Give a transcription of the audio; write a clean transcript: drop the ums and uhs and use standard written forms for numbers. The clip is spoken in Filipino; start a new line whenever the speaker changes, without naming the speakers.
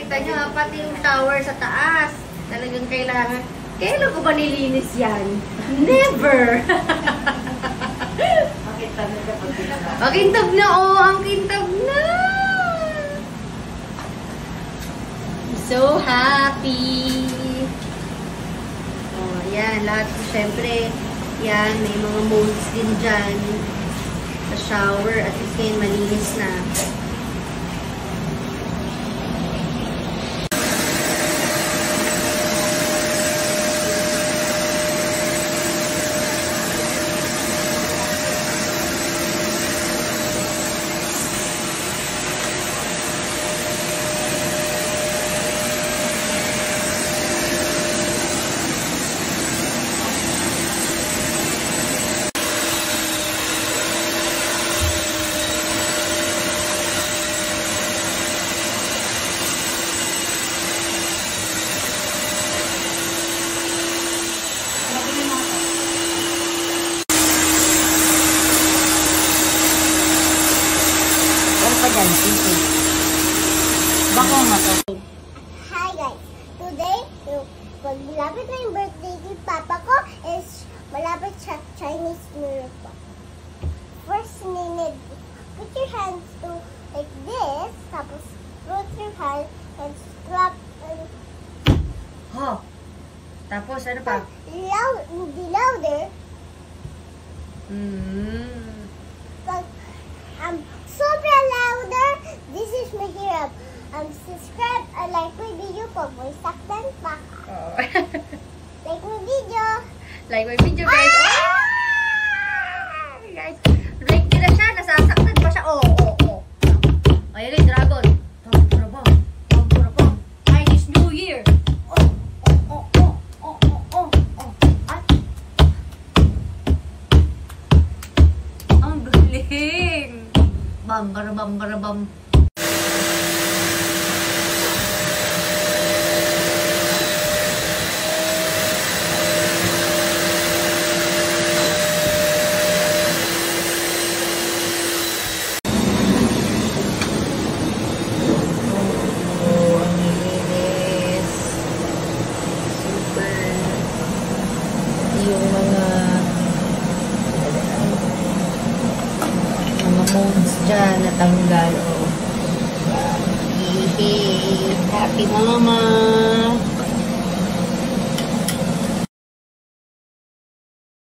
kita nyo, pati yung tower sa taas. Talagang kailangan. Kailan ko ba nilinis yan? Never! Makintab na, oh! Ang kintab na! So happy! Oh, yan. Lahat, syempre, yan, may mga molds din dyan. Sa shower, at least ngayon malinis na.
Bako nga to.
Hi guys! Today, pag malapit na yung birthday ni Papa ko is malapit sa Chinese New Year po. First, need put your hands to like this, tapos put your hand and clap and
Oh! Tapos, ano pa?
Hindi louder. Pag sobra louder, this is mahirap. Subscribe and like my video po. May saktan pa.
Oh.
Like my video.
Like my video, guys. Guys, break din na siya. Nasasaktan pa siya. Oh. Ayan yung dragon. Chinese New Year. Ang galing. Bam. Molds dyan, natanggal, oh. Yay! Happy mama!